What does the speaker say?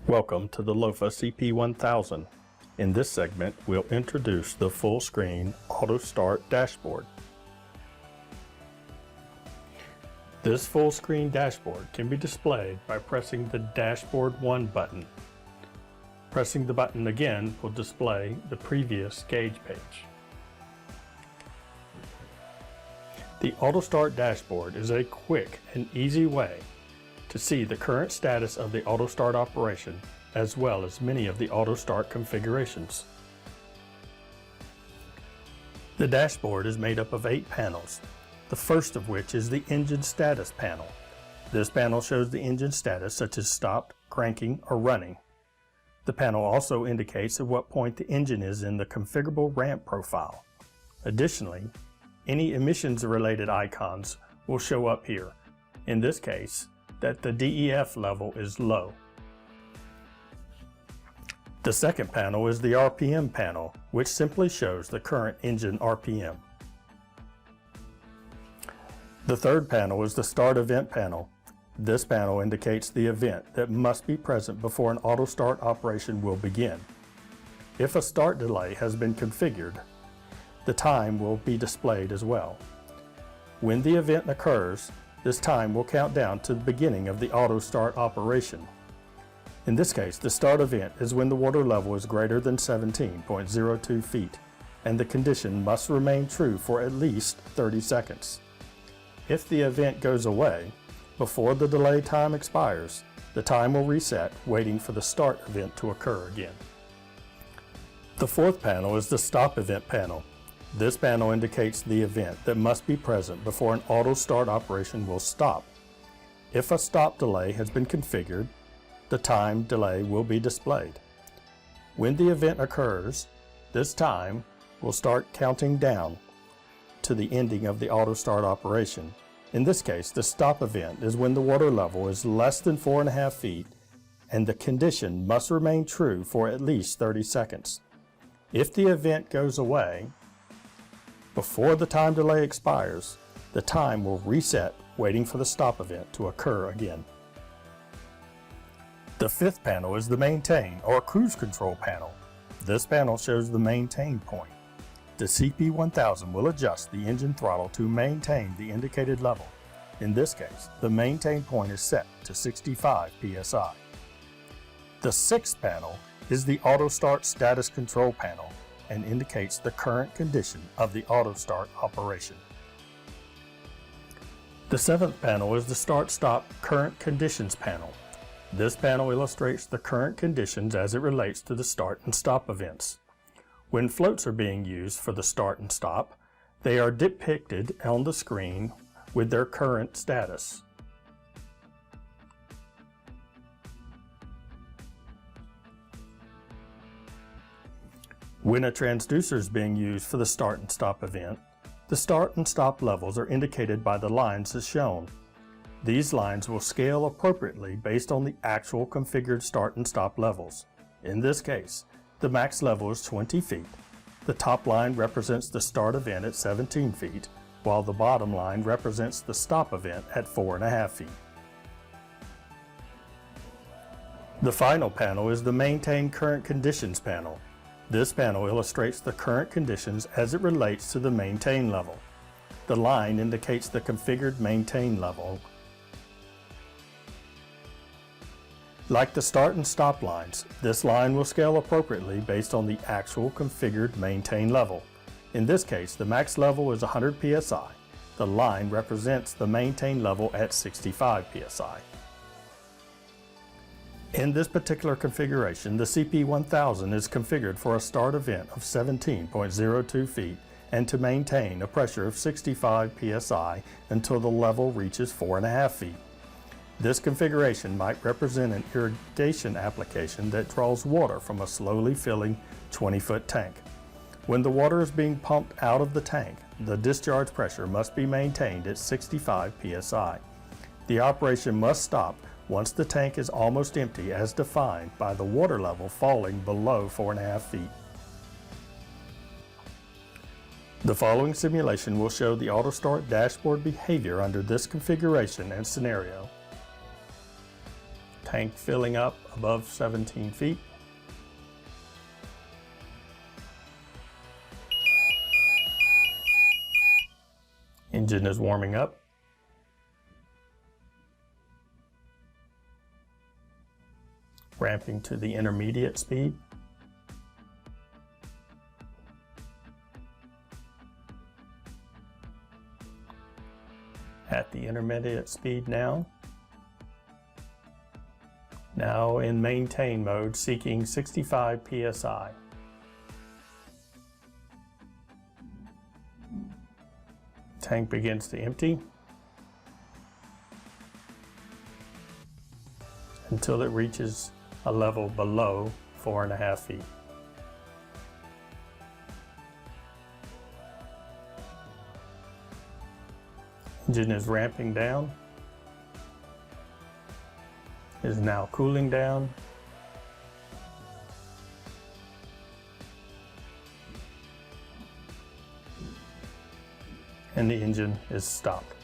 Welcome to the LOFA CP1000. In this segment, we'll introduce the full-screen Autostart dashboard. This full-screen dashboard can be displayed by pressing the Dashboard 1 button. Pressing the button again will display the previous gauge page. The Autostart dashboard is a quick and easy way to see the current status of the Autostart operation, as well as many of the Autostart configurations. The dashboard is made up of 8 panels, the first of which is the engine status panel. This panel shows the engine status such as stopped, cranking, or running. The panel also indicates at what point the engine is in the configurable ramp profile. Additionally, any emissions-related icons will show up here. In this case, that the DEF level is low. The second panel is the RPM panel, which simply shows the current engine RPM. The third panel is the Start Event panel. This panel indicates the event that must be present before an Autostart operation will begin. If a start delay has been configured, the time will be displayed as well. When the event occurs, this time will count down to the beginning of the Autostart operation. In this case, the start event is when the water level is greater than 17.02 feet, and the condition must remain true for at least 30 seconds. If the event goes away before the delay time expires, the time will reset, waiting for the start event to occur again. The fourth panel is the Stop Event panel. This panel indicates the event that must be present before an Autostart operation will stop. If a stop delay has been configured, the time delay will be displayed. When the event occurs, this time will start counting down to the ending of the Autostart operation. In this case, the stop event is when the water level is less than 4.5 feet and the condition must remain true for at least 30 seconds. If the event goes away before the time delay expires, the time will reset, waiting for the stop event to occur again. The fifth panel is the Maintain or Cruise Control panel. This panel shows the maintain point. The CP1000 will adjust the engine throttle to maintain the indicated level. In this case, the maintain point is set to 65 psi. The sixth panel is the Autostart Status Control panel and indicates the current condition of the Autostart operation. The seventh panel is the Start-Stop Current Conditions panel. This panel illustrates the current conditions as it relates to the start and stop events. When floats are being used for the start and stop, they are depicted on the screen with their current status. When a transducer is being used for the start and stop event, the start and stop levels are indicated by the lines as shown. These lines will scale appropriately based on the actual configured start and stop levels. In this case, the max level is 20 feet. The top line represents the start event at 17 feet, while the bottom line represents the stop event at 4.5 feet. The final panel is the Maintain Current Conditions panel. This panel illustrates the current conditions as it relates to the maintain level. The line indicates the configured maintain level. Like the start and stop lines, this line will scale appropriately based on the actual configured maintain level. In this case, the max level is 100 psi. The line represents the maintain level at 65 psi. In this particular configuration, the CP1000 is configured for a start event of 17.02 feet and to maintain a pressure of 65 psi until the level reaches 4.5 feet. This configuration might represent an irrigation application that draws water from a slowly filling 20-foot tank. When the water is being pumped out of the tank, the discharge pressure must be maintained at 65 psi. The operation must stop once the tank is almost empty as defined by the water level falling below 4.5 feet. The following simulation will show the AutoStart dashboard behavior under this configuration and scenario. Tank filling up above 17 feet. Engine is warming up. Ramping to the intermediate speed. At the intermediate speed now. Now in maintain mode, seeking 65 psi. Tank begins to empty until it reaches a level below 4.5 feet. Engine is ramping down, is now cooling down, and the engine is stopped.